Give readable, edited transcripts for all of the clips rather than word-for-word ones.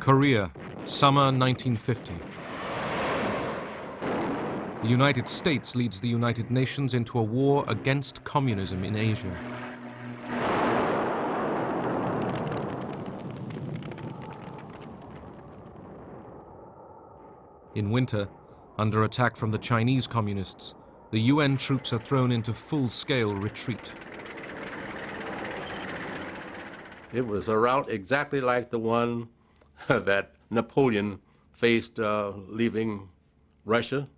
Korea, summer 1950. The United States leads the United Nations into a war against communism in Asia. In winter, under attack from the Chinese communists, the UN troops are thrown into full-scale retreat. It was a route exactly like the one that Napoleon faced leaving Russia.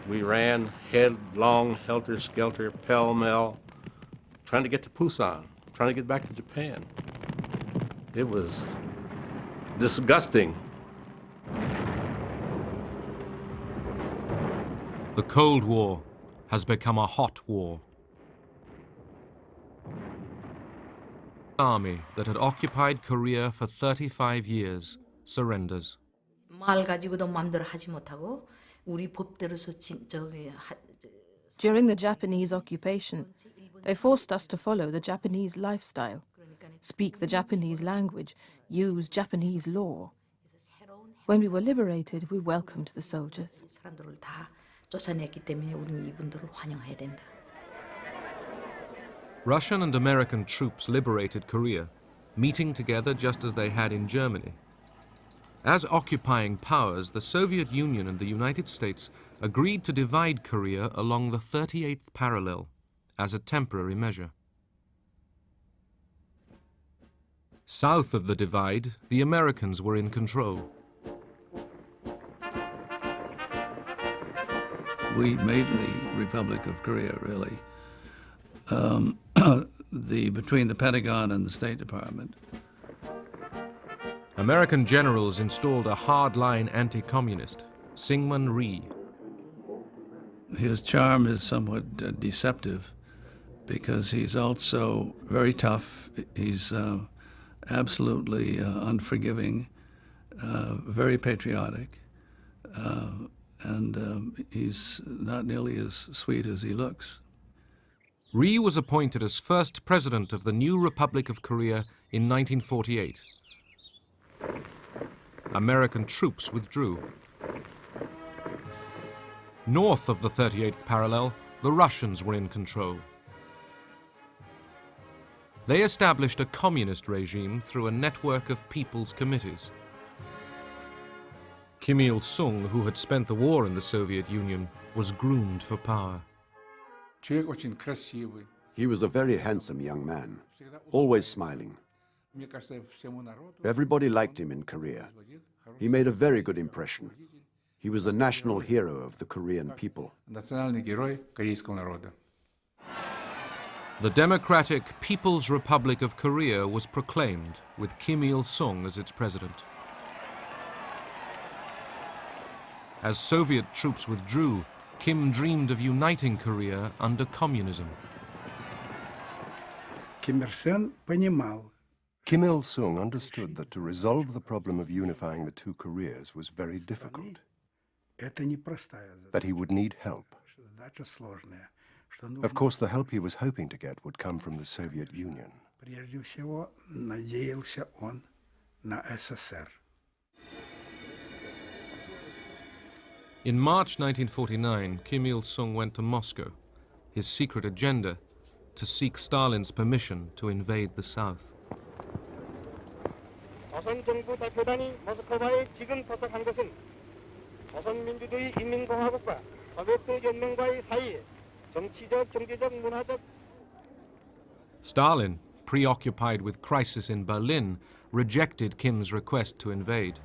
We ran headlong, helter-skelter, pell-mell, trying to get to Busan, trying to get back to Japan. It was disgusting. The Cold War has become a hot war. Army that had occupied Korea for 35 years surrenders. 말 가지고도 마음대로 하지 못하고 우리 법대로서 During the Japanese occupation, they forced us to follow the Japanese lifestyle, speak the Japanese language, use Japanese law. When we were liberated, we welcomed the soldiers. 사람들을 다 쫓아냈기 때문에 우리는 이분들을 환영해야 된다. Russian and American troops liberated Korea, meeting together just as they had in Germany. As occupying powers, the Soviet Union and the United States agreed to divide Korea along the 38th parallel as a temporary measure. South of the divide, the Americans were in control. We made the Republic of Korea, really. Between the Pentagon and the State Department. American generals installed a hard-line anti-communist, Syngman Rhee. His charm is somewhat deceptive because he's also very tough. He's absolutely unforgiving, very patriotic, and he's not nearly as sweet as he looks. Rhee was appointed as first president of the new Republic of Korea in 1948. American troops withdrew. North of the 38th parallel, the Russians were in control. They established a communist regime through a network of people's committees. Kim Il-sung, who had spent the war in the Soviet Union, was groomed for power. He was a very handsome young man, always smiling. Everybody liked him in Korea. He made a very good impression. He was the national hero of the Korean people. The Democratic People's Republic of Korea was proclaimed, with Kim Il-sung as its president. As Soviet troops withdrew, Kim dreamed of uniting Korea under communism. Kim Il-sung understood that to resolve the problem of unifying the two Koreas was very difficult, that he would need help. Of course, the help he was hoping to get would come from the Soviet Union. In March 1949, Kim Il-sung went to Moscow, his secret agenda to seek Stalin's permission to invade the South. 조선 정부 대표단이 모스크바에 지금 도착한 것은 조선민주주의 인민공화국과 소비에트 연맹과의 사이에 정치적, 경제적, 문화적. Stalin, preoccupied with crisis in Berlin, rejected Kim's request to invade.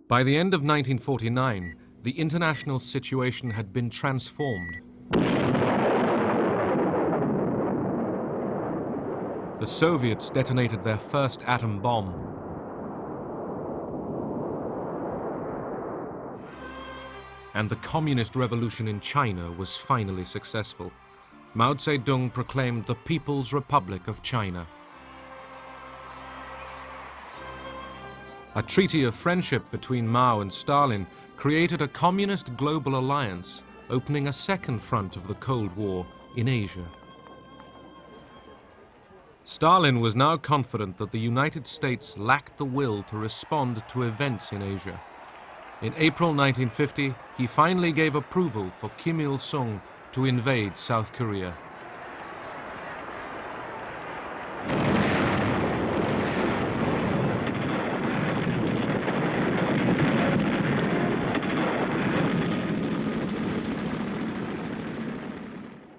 By the end of 1949, the international situation had been transformed. The Soviets detonated their first atom bomb. And the communist revolution in China was finally successful. Mao Zedong proclaimed the People's Republic of China. A treaty of friendship between Mao and Stalin created a communist global alliance, opening a second front of the Cold War in Asia. Stalin was now confident that the United States lacked the will to respond to events in Asia. In April 1950, he finally gave approval for Kim Il-sung to invade South Korea.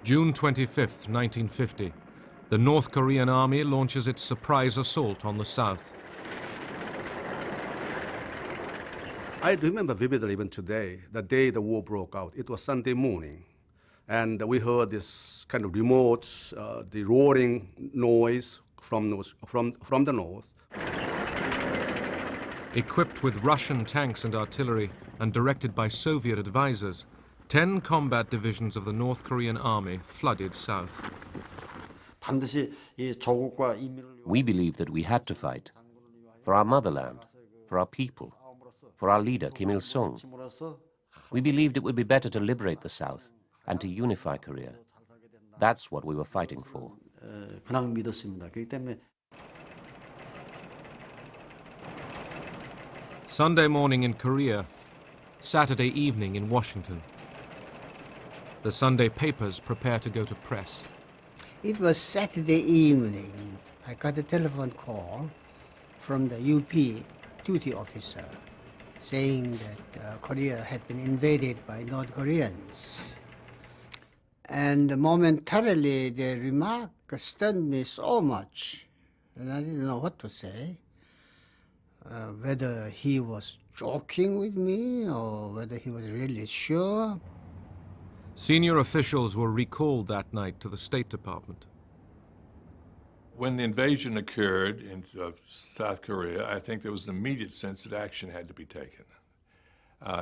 June 25th, 1950. The North Korean army launches its surprise assault on the south. I remember vividly even today, the day the war broke out. It was Sunday morning, and we heard this kind of remote, the roaring noise from the north. Equipped with Russian tanks and artillery and directed by Soviet advisors, 10 combat divisions of the North Korean army flooded south. We believed that we had to fight for our motherland, for our people, for our leader, Kim Il-sung. We believed it would be better to liberate the South and to unify Korea. That's what we were fighting for. Sunday morning in Korea, Saturday evening in Washington. The Sunday papers prepare to go to press. It was Saturday evening. I got a telephone call from the UP duty officer saying that Korea had been invaded by North Koreans. And momentarily the remark stunned me so much, and I didn't know what to say. Whether he was joking with me or whether he was really sure. Senior officials were recalled that night to the State Department. When the invasion occurred of South Korea, I think there was an immediate sense that action had to be taken.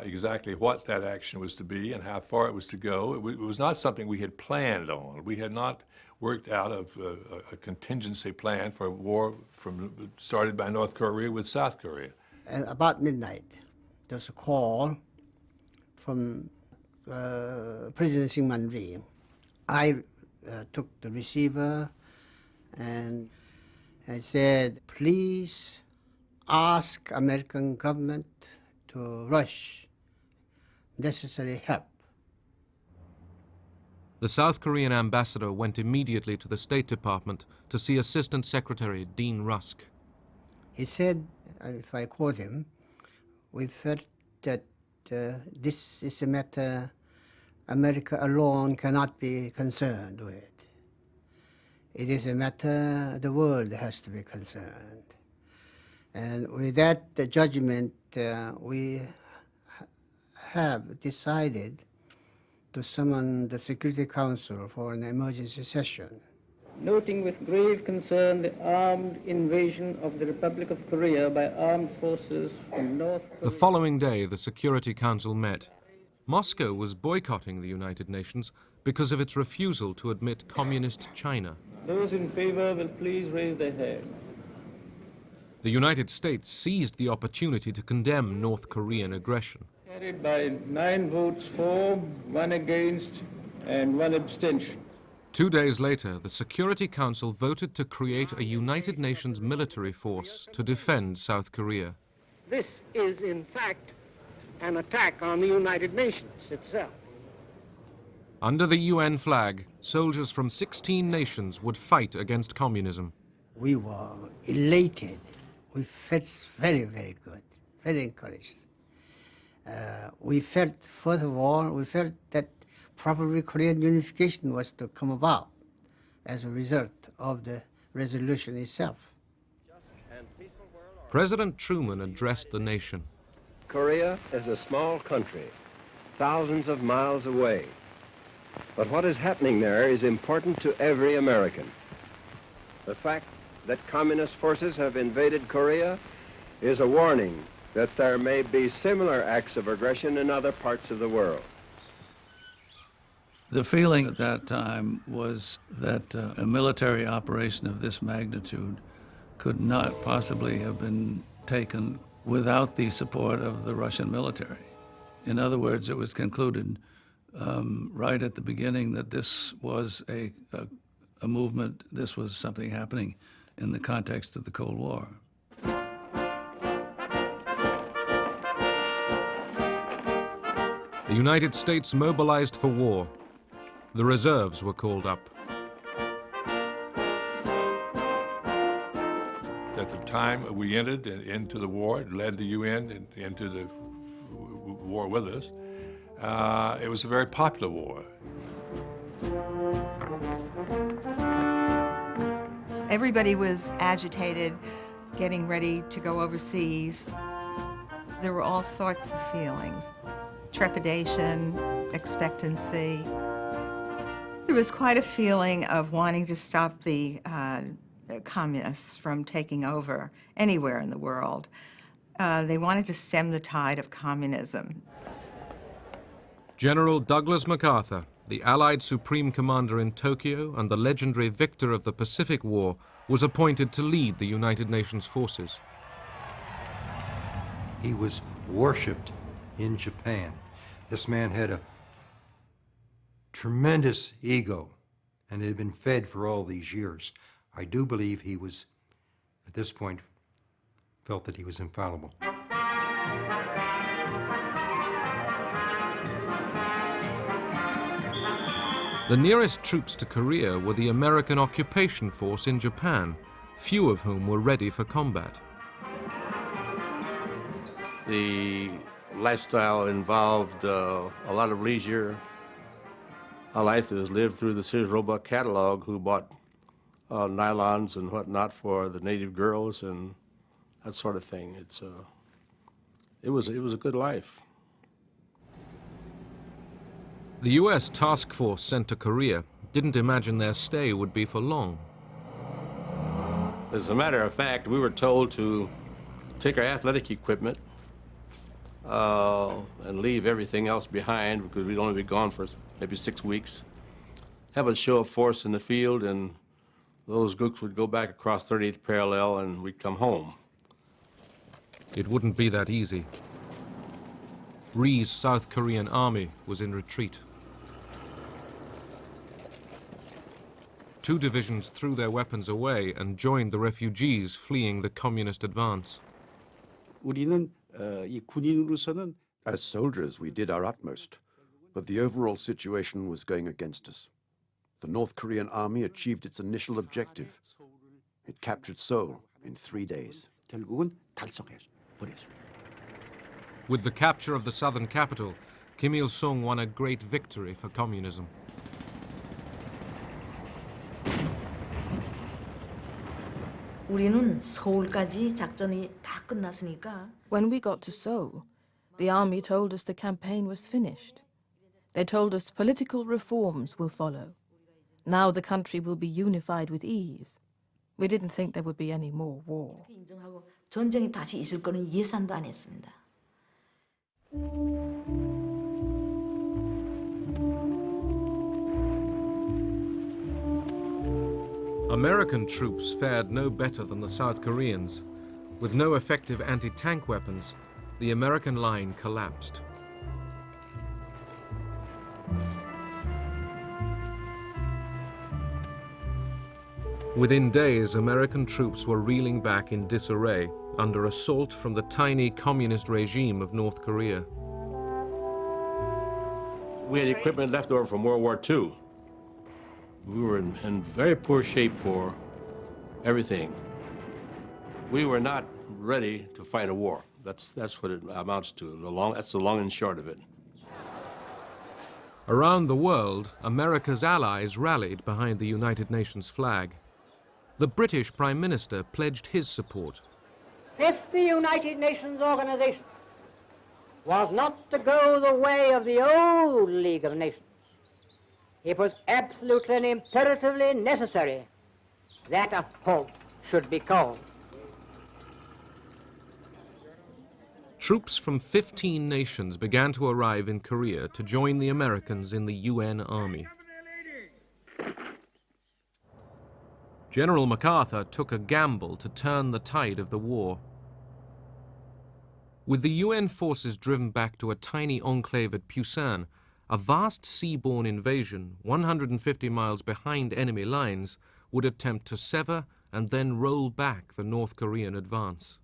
Exactly what that action was to be and how far it was to go, it was not something we had planned on. We had not worked out a contingency plan for a war started by North Korea with South Korea. And about midnight, there was a call from President Syngman Rhee. I took the receiver and I said, please ask American government to rush necessary help. The South Korean ambassador went immediately to the State Department to see Assistant Secretary Dean Rusk. He said, if I quote him, we felt that this is a matter America alone cannot be concerned with. It is a matter the world has to be concerned. And with that judgment, we have decided to summon the Security Council for an emergency session. Noting with grave concern the armed invasion of the Republic of Korea by armed forces from North Korea. The following day, the Security Council met. Moscow was boycotting the United Nations because of its refusal to admit Communist China. Those in favor will please raise their hand. The United States seized the opportunity to condemn North Korean aggression. Carried by 9 votes for, 1 against, and 1 abstention. 2 days later, the Security Council voted to create a United Nations military force to defend South Korea. This is, in fact, an attack on the United Nations itself. Under the UN flag, soldiers from 16 nations would fight against communism. We were elated. We felt very, very good, very encouraged. We felt, first of all, we felt that probably Korean unification was to come about as a result of the resolution itself. President Truman addressed the nation. Korea is a small country, thousands of miles away. But what is happening there is important to every American. The fact that communist forces have invaded Korea is a warning that there may be similar acts of aggression in other parts of the world. The feeling at that time was that a military operation of this magnitude could not possibly have been taken without the support of the Russian military. In other words, it was concluded right at the beginning that this was a a movement. This was something happening in the context of the Cold War. The United States mobilized for war. The reserves were called up. At the time we entered into the war, led the UN into the war with us, it was a very popular war. Everybody was agitated, getting ready to go overseas. There were all sorts of feelings: trepidation, expectancy. There was quite a feeling of wanting to stop the communists from taking over anywhere in the world. They wanted to stem the tide of communism. General Douglas MacArthur, the Allied Supreme Commander in Tokyo and the legendary victor of the Pacific War, was appointed to lead the United Nations forces. He was worshipped in Japan. This man had a tremendous ego, and it had been fed for all these years. I do believe he was, at this point, felt that he was infallible. The nearest troops to Korea were the American occupation force in Japan, few of whom were ready for combat. The lifestyle involved a lot of leisure. I like to live through the Sears Roebuck catalog, who bought nylons and whatnot for the native girls and that sort of thing. It was a good life. The U.S. task force sent to Korea didn't imagine their stay would be for long. As a matter of fact, we were told to take our athletic equipment and leave everything else behind, because we'd only be gone for maybe 6 weeks. Have a show of force in the field, and those groups would go back across 38th parallel and we'd come home. It wouldn't be that easy. Rhee's South Korean army was in retreat. 2 divisions threw their weapons away and joined the refugees fleeing the communist advance. As soldiers, we did our utmost, but the overall situation was going against us. The North Korean army achieved its initial objective. It captured Seoul in 3 days. With the capture of the southern capital, Kim Il-sung won a great victory for communism. 우리는 서울까지 작전이 다 끝났으니까. When we got to Seoul, the army told us the campaign was finished. They told us political reforms will follow. Now the country will be unified with ease. We didn't think there would be any more war. 인정하고 전쟁이 다시 있을 거는 예상도 안 했습니다. American troops fared no better than the South Koreans. With no effective anti-tank weapons, the American line collapsed. Within days, American troops were reeling back in disarray under assault from the tiny communist regime of North Korea. We had equipment left over from World War II. We were in very poor shape for everything. We were not ready to fight a war. That's what it amounts to. That's the long and short of it. Around the world, America's allies rallied behind the United Nations flag. The British Prime Minister pledged his support. If the United Nations organization was not to go the way of the old League of Nations, it was absolutely and imperatively necessary that a halt should be called. Troops from 15 nations began to arrive in Korea to join the Americans in the UN Army. General MacArthur took a gamble to turn the tide of the war. With the UN forces driven back to a tiny enclave at Pusan, a vast seaborne invasion 150 miles behind enemy lines would attempt to sever and then roll back the North Korean advance.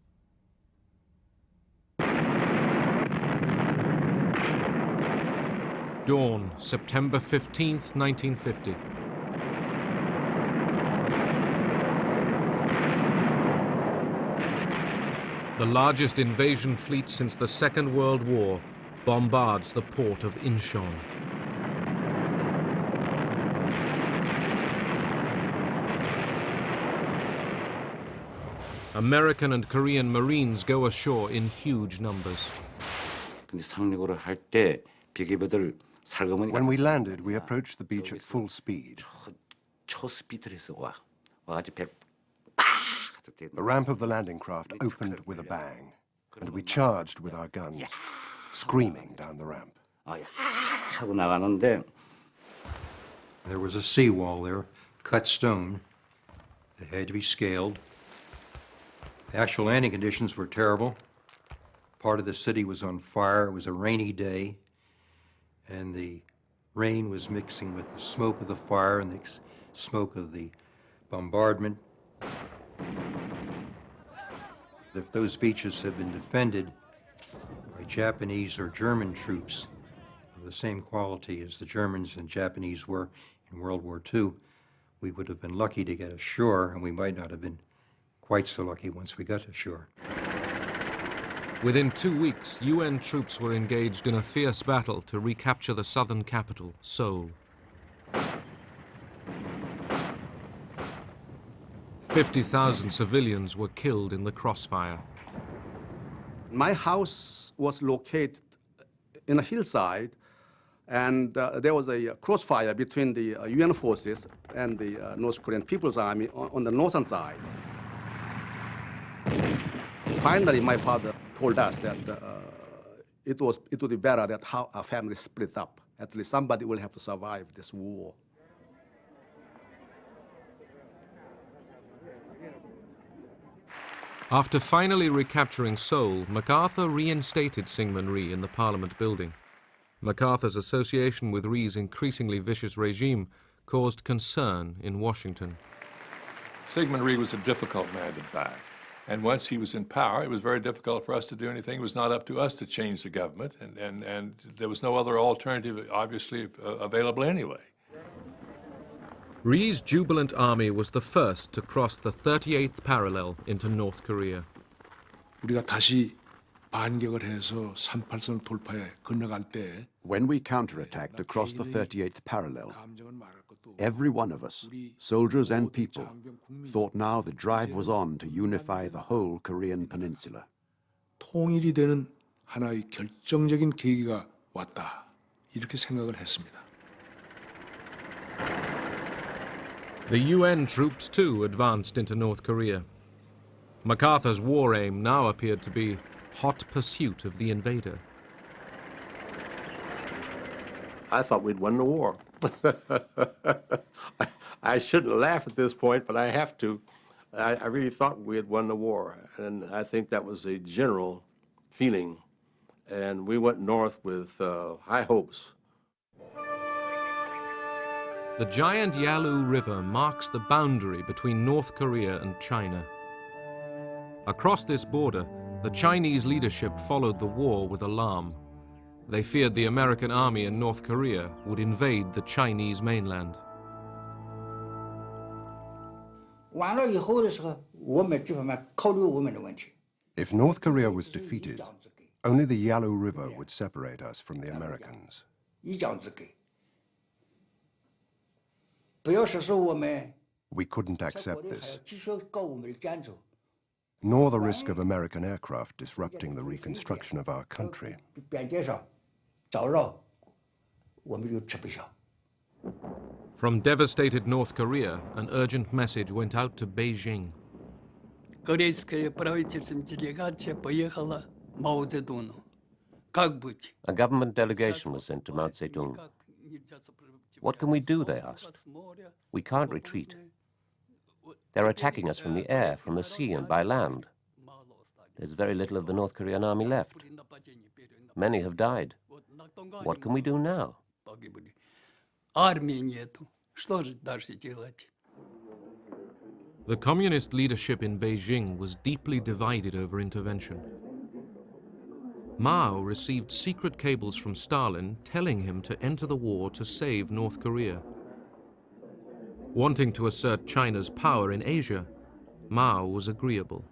Dawn, September 15th, 1950. The largest invasion fleet since the Second World War bombards the port of Incheon. American and Korean Marines go ashore in huge numbers. When we landed, we approached the beach at full speed. The ramp of the landing craft opened with a bang, and we charged with our guns, screaming down the ramp. There was a seawall there, cut stone. It had to be scaled. The actual landing conditions were terrible. Part of the city was on fire. It was a rainy day, and the rain was mixing with the smoke of the fire and the smoke of the bombardment. If those beaches had been defended by Japanese or German troops of the same quality as the Germans and Japanese were in World War II, we would have been lucky to get ashore, and we might not have been quite so lucky once we got ashore. Within 2 weeks, UN troops were engaged in a fierce battle to recapture the southern capital, Seoul. 50,000 civilians were killed in the crossfire. My house was located in a hillside, and there was a crossfire between the UN forces and the North Korean People's Army on the northern side. Finally, my father told us that it would be better that how our family split up. At least somebody will have to survive this war. After finally recapturing Seoul, MacArthur reinstated Syngman Rhee in the Parliament building. MacArthur's association with Rhee's increasingly vicious regime caused concern in Washington. Syngman Rhee was a difficult man to back. And once he was in power, it was very difficult for us to do anything. It was not up to us to change the government, and there was no other alternative, obviously, available anyway. Rhee's jubilant army was the first to cross the 38th parallel into North Korea. When we counterattacked across the 38th parallel, every one of us, soldiers and people, thought now the drive was on to unify the whole Korean peninsula. 통일이 되는 하나의 결정적인 계기가 왔다. 이렇게 생각을 했습니다. The UN troops, too, advanced into North Korea. MacArthur's war aim now appeared to be hot pursuit of the invader. I thought we'd won the war. I shouldn't laugh at this point, but I have to. I really thought we had won the war, and I think that was a general feeling. And we went north with high hopes. The giant Yalu River marks the boundary between North Korea and China. Across this border, the Chinese leadership followed the war with alarm. They feared the American army in North Korea would invade the Chinese mainland. If North Korea was defeated, only the Yalu River would separate us from the Americans. We couldn't accept this, nor the risk of American aircraft disrupting the reconstruction of our country. From devastated North Korea, an urgent message went out to Beijing. A government delegation was sent to Mao Zedong. What can we do, they asked. We can't retreat. They're attacking us from the air, from the sea, and by land. There's very little of the North Korean army left. Many have died. What can we do now? погибли. Армии нету. Что же дальше делать? The communist leadership in Beijing was deeply divided over intervention. Mao received secret cables from Stalin telling him to enter the war to save North Korea. Wanting to assert China's power in Asia, Mao was agreeable.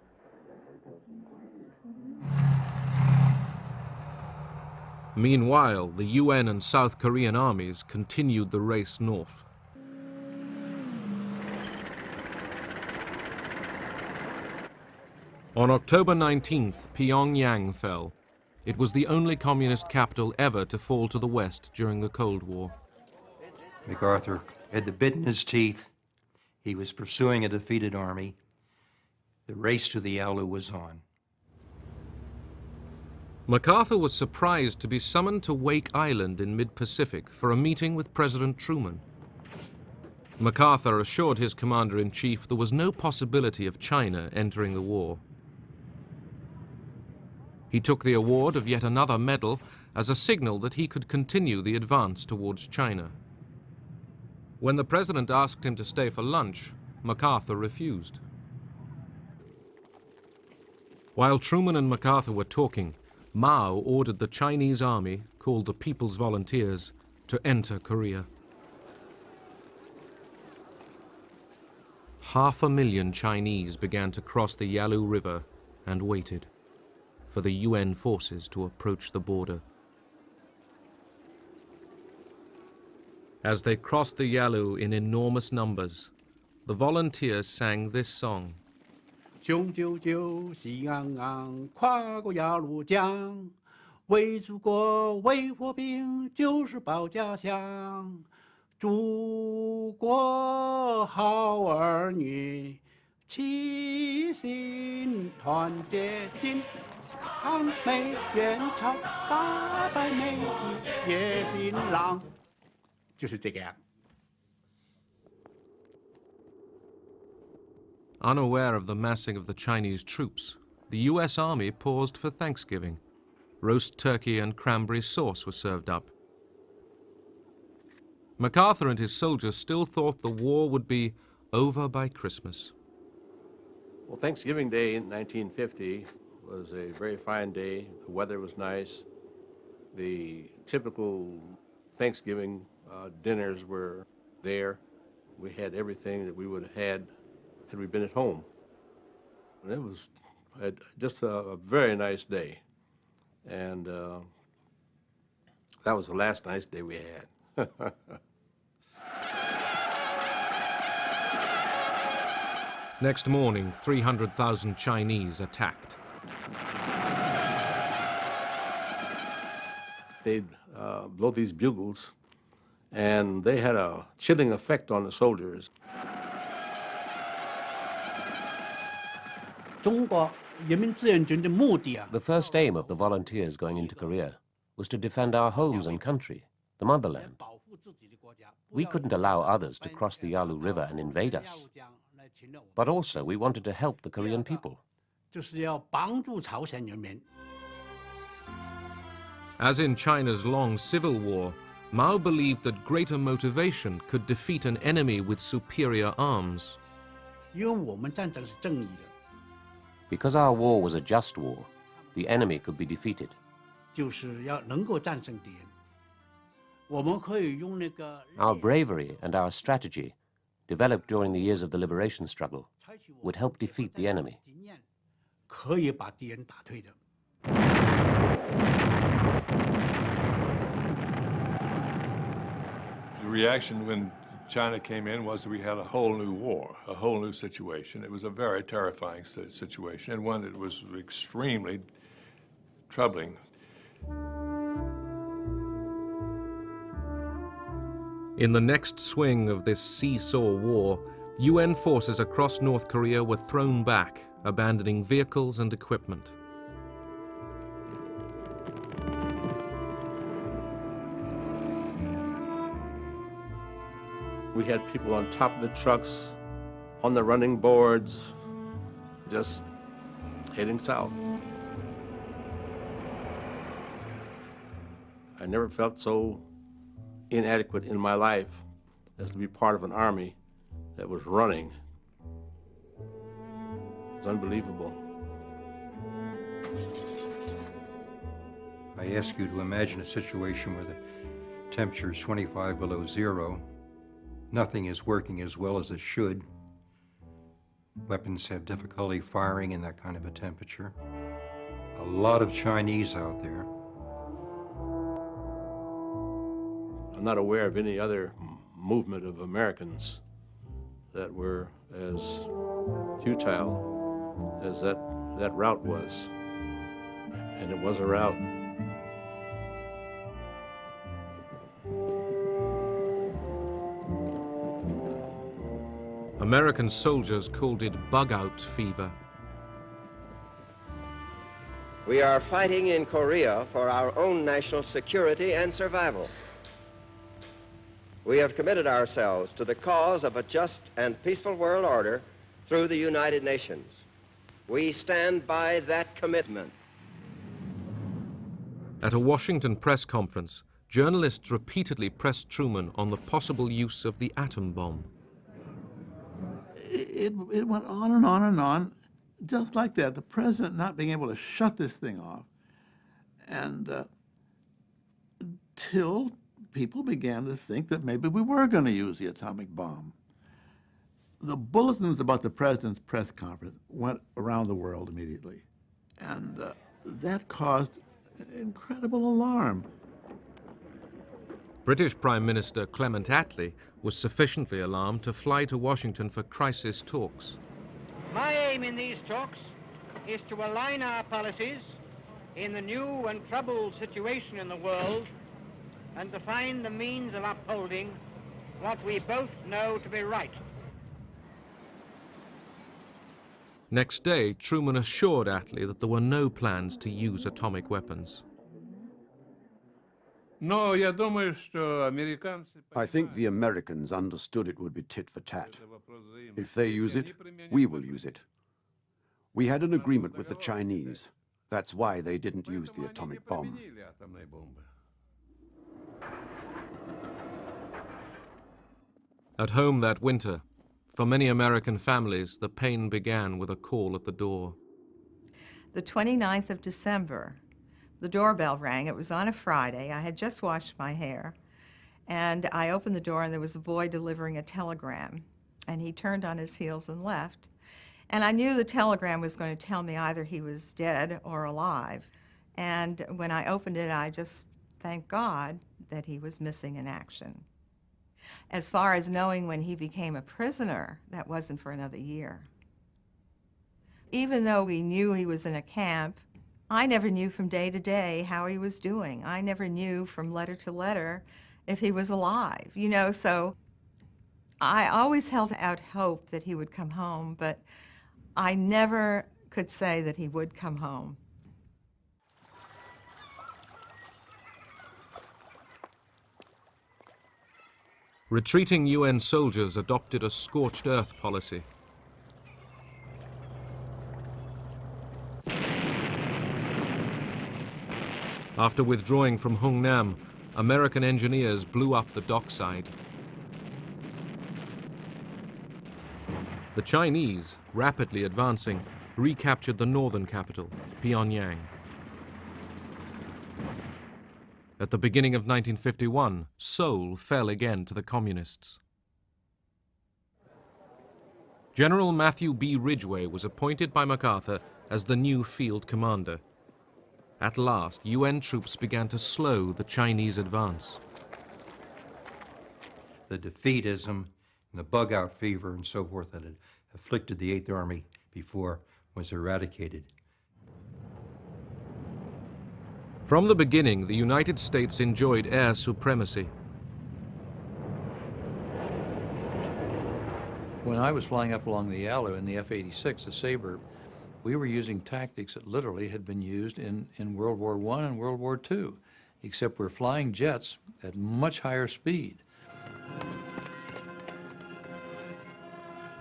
Meanwhile, the UN and South Korean armies continued the race north. On October 19th, Pyongyang fell. It was the only communist capital ever to fall to the West during the Cold War. MacArthur had the bit in his teeth. He was pursuing a defeated army. The race to the Yalu was on. MacArthur was surprised to be summoned to Wake Island in mid-Pacific for a meeting with President Truman. MacArthur assured his commander-in-chief there was no possibility of China entering the war. He took the award of yet another medal as a signal that he could continue the advance towards China. When the president asked him to stay for lunch, MacArthur refused. While Truman and MacArthur were talking, Mao ordered the Chinese army, called the People's Volunteers, to enter Korea. 500,000 Chinese began to cross the Yalu River and waited for the UN forces to approach the border. As they crossed the Yalu in enormous numbers, the volunteers sang this song. 雄赳赳，喜昂昂，跨过鸭绿江，为祖国，为国兵，就是保家乡。祖国好儿女，齐心团结劲，抗美援朝，打败美帝野心狼，就是这个样。 Unaware of the massing of the Chinese troops, the US Army paused for Thanksgiving. Roast turkey and cranberry sauce were served up. MacArthur and his soldiers still thought the war would be over by Christmas. Well, Thanksgiving Day in 1950 was a very fine day. The weather was nice. The typical Thanksgiving dinners were there. We had everything that we would have had we been at home. And it was just a very nice day. And that was the last nice day we had. Next morning, 300,000 Chinese attacked. They'd blow these bugles, and they had a chilling effect on the soldiers. The first aim of the volunteers going into Korea was to defend our homes and country, the motherland. We couldn't allow others to cross the Yalu River and invade us. But also we wanted to help the Korean people. As in China's long civil war, Mao believed that greater motivation could defeat an enemy with superior arms. Because our war was a just war, the enemy could be defeated. Our bravery and our strategy, developed during the years of the liberation struggle, would help defeat the enemy. The reaction when China came in was that we had a whole new war, a whole new situation. It was a very terrifying situation, and one that was extremely troubling. In the next swing of this seesaw war, UN forces across North Korea were thrown back, abandoning vehicles and equipment. We had people on top of the trucks, on the running boards, just heading south. I never felt so inadequate in my life as to be part of an army that was running. It's unbelievable. I ask you to imagine a situation where the temperature is 25 below zero. Nothing is working as well as it should. Weapons have difficulty firing in that kind of a temperature. A lot of Chinese out there. I'm not aware of any other movement of Americans that were as futile as that rout was. And it was a rout. American soldiers called it bug-out fever. We are fighting in Korea for our own national security and survival. We have committed ourselves to the cause of a just and peaceful world order through the United Nations. We stand by that commitment. At a Washington press conference, journalists repeatedly pressed Truman on the possible use of the atom bomb. It went on and on and on, just like that. The president not being able to shut this thing off, and till people began to think that maybe we were going to use the atomic bomb. The bulletins about the president's press conference went around the world immediately, and that caused incredible alarm. British Prime Minister Clement Attlee was sufficiently alarmed to fly to Washington for crisis talks. My aim in these talks is to align our policies in the new and troubled situation in the world and to find the means of upholding what we both know to be right. Next day, Truman assured Attlee that there were no plans to use atomic weapons. I think the Americans understood it would be tit for tat. If they use it, we will use it. We had an agreement with the Chinese. That's why they didn't use the atomic bomb. At home that winter, for many American families, the pain began with a call at the door. The 29th of December, the doorbell rang. It was on a Friday. I had just washed my hair. And I opened the door, and there was a boy delivering a telegram. And he turned on his heels and left. And I knew the telegram was going to tell me either he was dead or alive. And when I opened it, I just thanked God that he was missing in action. As far as knowing when he became a prisoner, that wasn't for another year. Even though we knew he was in a camp, I never knew from day to day how he was doing. I never knew from letter to letter if he was alive, you know, so I always held out hope that he would come home, but I never could say that he would come home. Retreating UN soldiers adopted a scorched earth policy. After withdrawing from Hungnam, American engineers blew up the dockside. The Chinese, rapidly advancing, recaptured the northern capital, Pyongyang. At the beginning of 1951, Seoul fell again to the communists. General Matthew B. Ridgway was appointed by MacArthur as the new field commander. At last, UN troops began to slow the Chinese advance. The defeatism and the bug-out fever and so forth that had afflicted the Eighth Army before was eradicated. From the beginning, the United States enjoyed air supremacy. When I was flying up along the Yalu in the F-86, the Sabre, we were using tactics that literally had been used in World War I and World War II, except we're flying jets at much higher speed.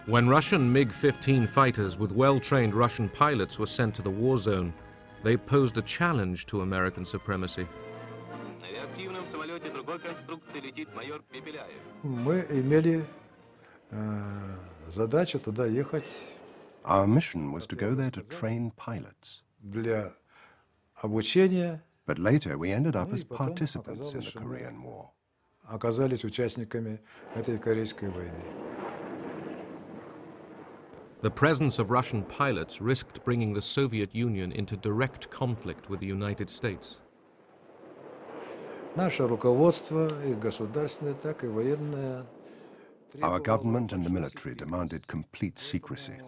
When Russian MiG-15 fighters with well-trained Russian pilots were sent to the war zone, they posed a challenge to American supremacy. реактивном самолете другой конструкции летит майор Пепеляев. Мы имели задачу туда ехать Our mission was to go there to train pilots. для обучения. But later we ended up as participants in the Korean War. Оказались участниками этой Корейской войны. The presence of Russian pilots risked bringing the Soviet Union into direct conflict with the United States. Наше руководство, и государственное, так и военное, Our government and the military demanded complete secrecy.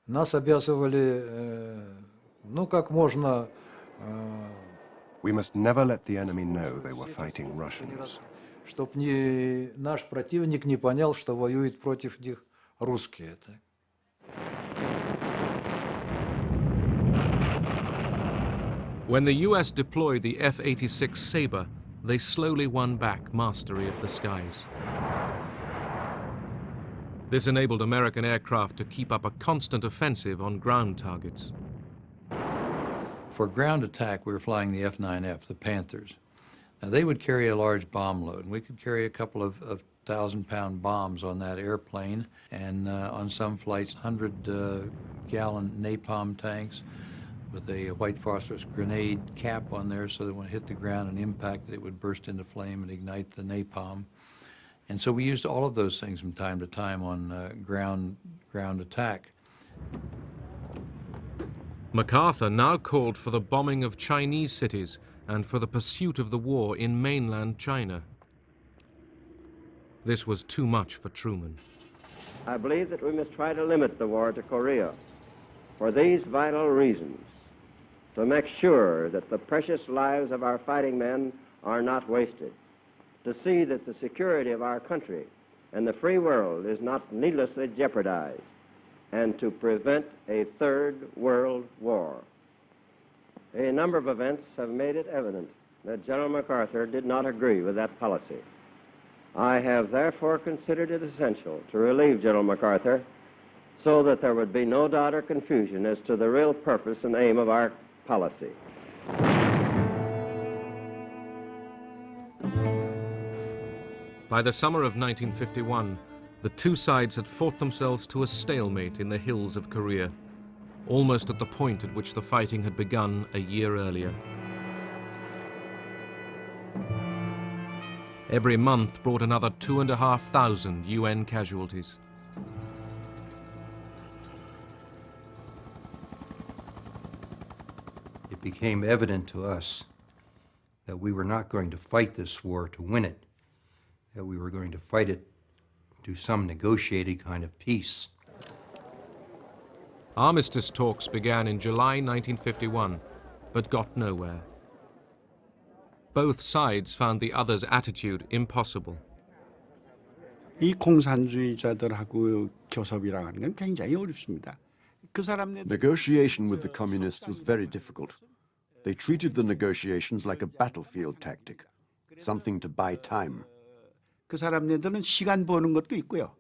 нас обязывали, как можно. We must never let the enemy know they were fighting Russians. Чтоб наш противник не понял, что воюет против них русские. When the US deployed the F-86 Sabre, they slowly won back mastery of the skies. This enabled American aircraft to keep up a constant offensive on ground targets. For ground attack, we were flying the F-9F, the Panthers. Now, they would carry a large bomb load, and we could carry a couple of 1,000-pound bombs on that airplane, and on some flights, 100-gallon napalm tanks with a white phosphorus grenade cap on there so that when it hit the ground and impacted, it would burst into flame and ignite the napalm. And so we used all of those things from time to time on ground attack. MacArthur now called for the bombing of Chinese cities and for the pursuit of the war in mainland China. This was too much for Truman. I believe that we must try to limit the war to Korea for these vital reasons: to make sure that the precious lives of our fighting men are not wasted, to see that the security of our country and the free world is not needlessly jeopardized, and to prevent a third world war. A number of events have made it evident that General MacArthur did not agree with that policy. I have therefore considered it essential to relieve General MacArthur so that there would be no doubt or confusion as to the real purpose and aim of our policy. By the summer of 1951, the two sides had fought themselves to a stalemate in the hills of Korea, almost at the point at which the fighting had begun a year earlier. Every month brought another 2,500 UN casualties. It became evident to us that we were not going to fight this war to win it, that we were going to fight it to some negotiated kind of peace. Armistice talks began in July 1951, but got nowhere. Both sides found the other's attitude impossible. 이 공산주의자들하고 교섭이라는 건 굉장히 어렵습니다. Negotiation with the communists was very difficult. They treated the negotiations like a battlefield tactic, something to buy time. 그 사람네들은 시간 버는 것도 있고요.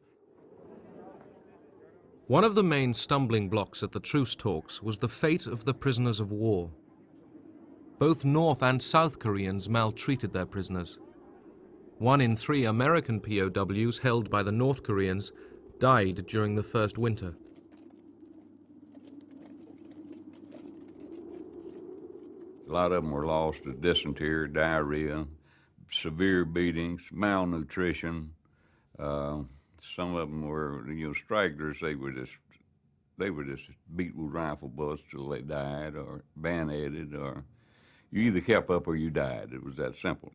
One of the main stumbling blocks at the truce talks was the fate of the prisoners of war. Both North and South Koreans maltreated their prisoners. 1 in 3 American POWs held by the North Koreans died during the first winter. A lot of them were lost to dysentery, diarrhea, severe beatings, malnutrition. Some of them were, stragglers. They were just beat with rifle bullets till they died, or bayoneted, or you either kept up or you died. It was that simple.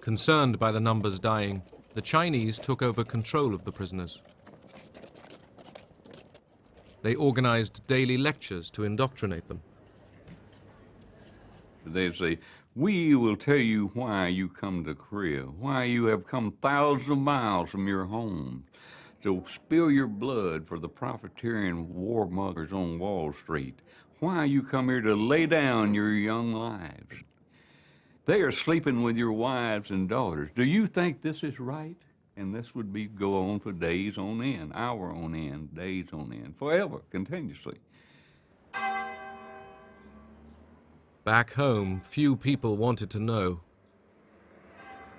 Concerned by the numbers dying, the Chinese took over control of the prisoners. They organized daily lectures to indoctrinate them. They'd say, "We will tell you why you come to Korea, why you have come thousands of miles from your homes to spill your blood for the profiteering warmongers on Wall Street, why you come here to lay down your young lives. They are sleeping with your wives and daughters. Do you think this is right?" And this would go on for days on end, hour on end, days on end, forever, continuously. Back home, few people wanted to know.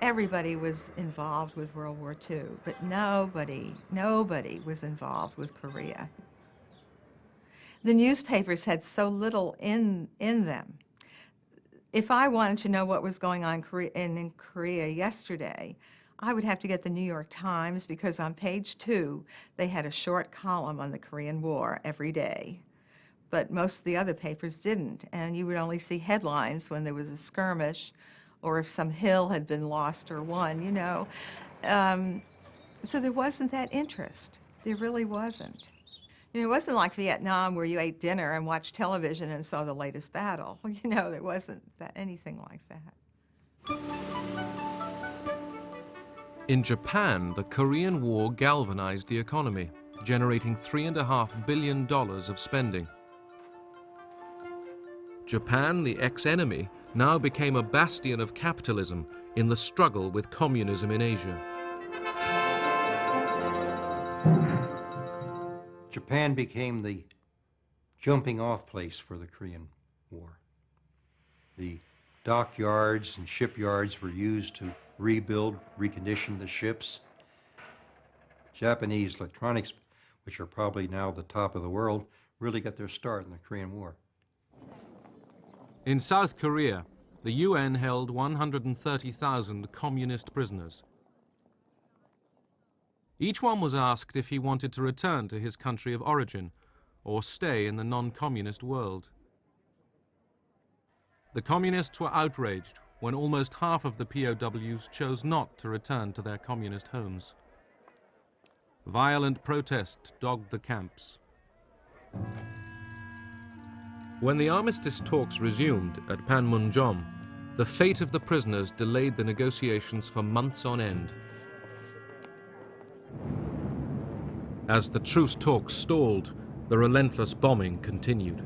Everybody was involved with World War II, but nobody was involved with Korea. The newspapers had so little in them. If I wanted to know what was going on in Korea yesterday, I would have to get the New York Times, because on page 2, they had a short column on the Korean War every day. But most of the other papers didn't, and you would only see headlines when there was a skirmish or if some hill had been lost or won, you know. So there wasn't that interest. There really wasn't. You know, it wasn't like Vietnam where you ate dinner and watched television and saw the latest battle. You know, there wasn't anything like that. In Japan, the Korean War galvanized the economy, generating $3.5 billion of spending. Japan, the ex-enemy, now became a bastion of capitalism in the struggle with communism in Asia. Japan became the jumping-off place for the Korean War. The dockyards and shipyards were used to rebuild, recondition the ships. Japanese electronics, which are probably now the top of the world, really got their start in the Korean War. In South Korea, the UN held 130,000 communist prisoners. Each one was asked if he wanted to return to his country of origin or stay in the non-communist world. The communists were outraged when almost half of the POWs chose not to return to their communist homes. Violent protest dogged the camps. When the armistice talks resumed at Panmunjom, the fate of the prisoners delayed the negotiations for months on end. As the truce talks stalled, the relentless bombing continued.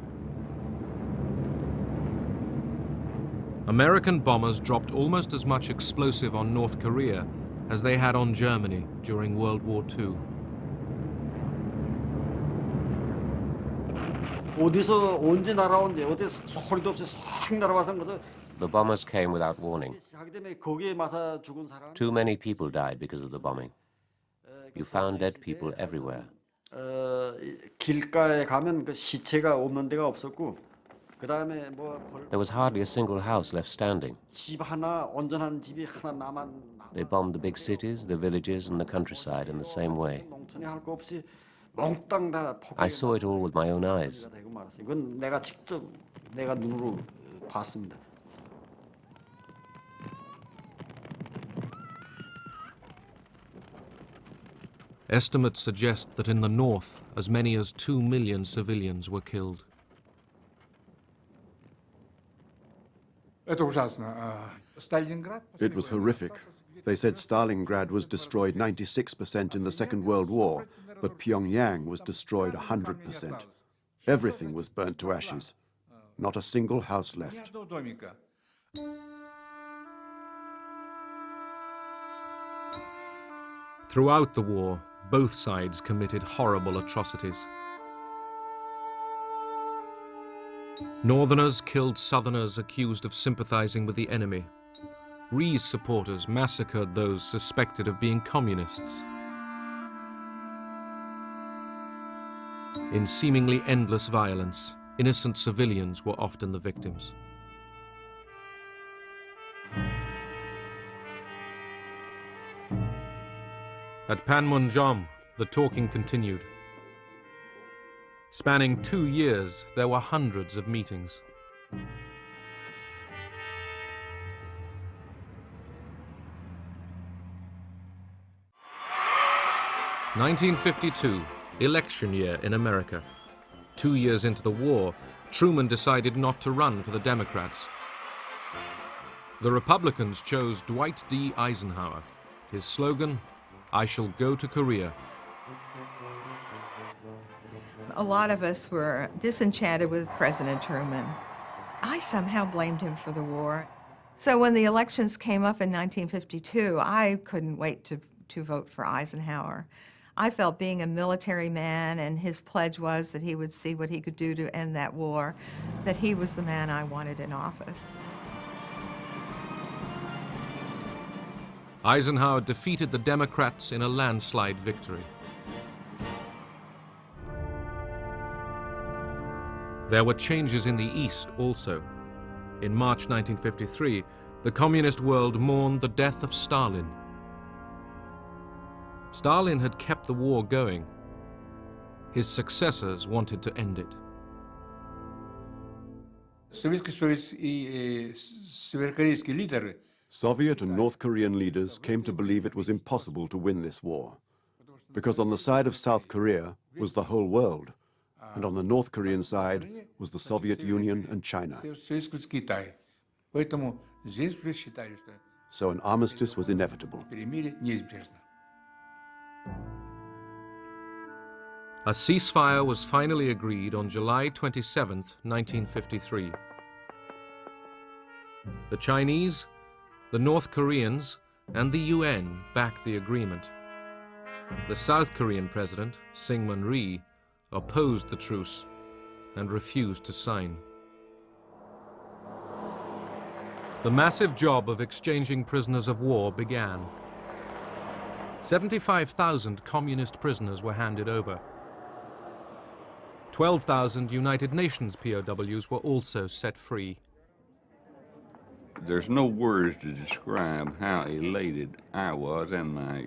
American bombers dropped almost as much explosive on North Korea as they had on Germany during World War II. 어디서 언제 날아온지 어디 소리도 없이 싹 날아와서 거저 The bombers came without warning. 하기 때문에 거기에 맞아 죽은 사람. Too many people died because of the bombing. You found dead people everywhere. 길가에 가면 그 시체가 없는 데가 없었고 그다음에 뭐 There was hardly a single house left standing. 집 하나 온전한 집이 하나 남은. They bombed the big cities, the villages, and the countryside in the same way. 농촌에 할 거 없이 몽땅 다 I saw it all with my own eyes. 이건 내가 직접 내가 눈으로 봤습니다. Estimates suggest that in the north, as many as 2 million civilians were killed. It was horrific. They said Stalingrad was destroyed 96% in the Second World War, but Pyongyang was destroyed 100%. Everything was burnt to ashes. Not a single house left. Throughout the war, both sides committed horrible atrocities. Northerners killed Southerners accused of sympathizing with the enemy. Rhee's supporters massacred those suspected of being communists. In seemingly endless violence, innocent civilians were often the victims. At Panmunjom, the talking continued. Spanning 2 years, there were hundreds of meetings. (1952), election year in America. 2 years into the war, Truman decided not to run for the Democrats. The Republicans chose Dwight D. Eisenhower. His slogan, "I shall go to Korea." A lot of us were disenchanted with President Truman. I somehow blamed him for the war. So when the elections came up in 1952, I couldn't wait to vote for Eisenhower. I felt, being a military man, and his pledge was that he would see what he could do to end that war, that he was the man I wanted in office. Eisenhower defeated the Democrats in a landslide victory. There were changes in the East also. In March 1953, the communist world mourned the death of Stalin. Stalin had kept the war going. His successors wanted to end it. Soviet and North Korean leaders came to believe it was impossible to win this war, because on the side of South Korea was the whole world, and on the North Korean side was the Soviet Union and China. So an armistice was inevitable. A ceasefire was finally agreed on July 27, 1953. The Chinese, the North Koreans, and the UN backed the agreement. The South Korean president, Syngman Rhee, opposed the truce and refused to sign. The massive job of exchanging prisoners of war began. 75,000 communist prisoners were handed over. 12,000 United Nations POWs were also set free. There's no words to describe how elated I was and my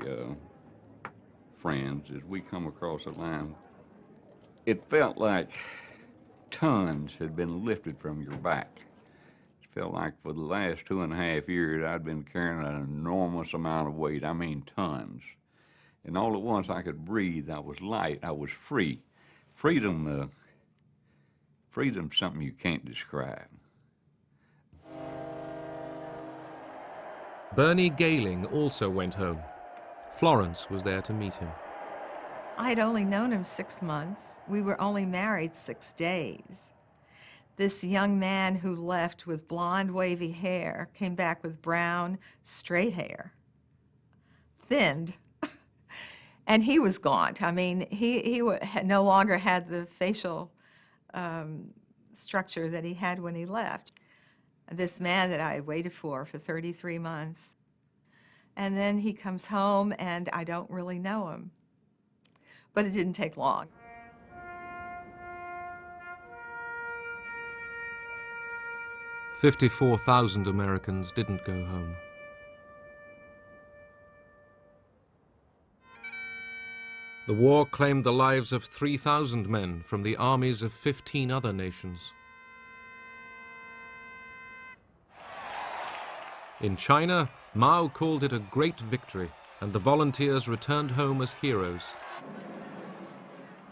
friends as we come across the line. It felt like tons had been lifted from your back. It felt like for the last 2.5 years I'd been carrying an enormous amount of weight, I mean tons. And all at once I could breathe, I was light, I was free. Freedom's something you can't describe. Bernie Gehling also went home. Florence was there to meet him. I'd only known him 6 months. We were only married 6 days. This young man who left with blonde, wavy hair came back with brown, straight hair, thinned. And he was gaunt. I mean, he no longer had the facial structure that he had when he left. This man that I had waited for 33 months. And then he comes home, and I don't really know him. But it didn't take long. "54,000 Americans didn't go home. The war claimed the lives of 3,000 men from the armies of 15 other nations. In China, Mao called it a great victory, and the volunteers returned home as heroes.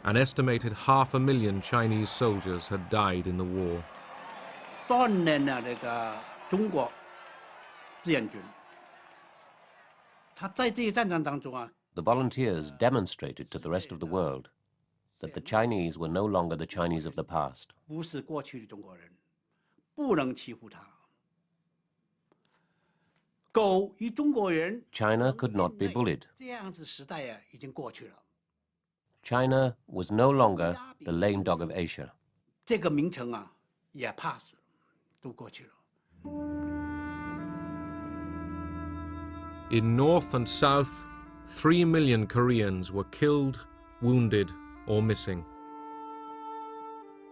An estimated 500,000 Chinese soldiers had died in the war. The volunteers demonstrated to the rest of the world that the Chinese were no longer the Chinese of the past. China could not be bullied. China was no longer the lame dog of Asia. In North and South, 3 million Koreans were killed, wounded, or missing.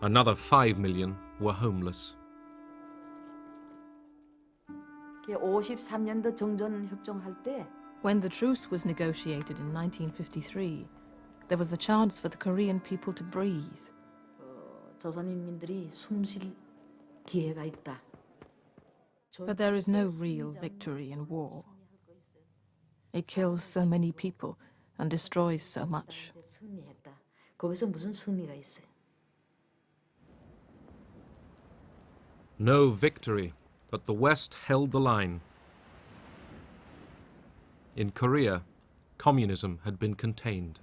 Another 5 million were homeless. 53년도 정전 협정할 때 When the truce was negotiated in 1953, there was a chance for the Korean people to breathe. 조선인민들이 숨쉴 기회가 있다. But there is no real victory in war. It kills so many people and destroys so much. 승리했다. 거기서 무슨 승리가 있어요? No victory, but the West held the line. In Korea, communism had been contained.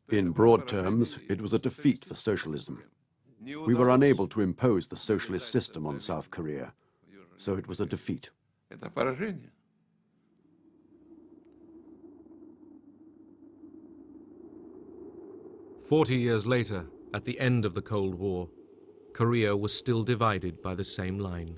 In broad terms, it was a defeat for socialism. We were unable to impose the socialist system on South Korea, so it was a defeat. 40 years later, at the end of the Cold War, Korea was still divided by the same line.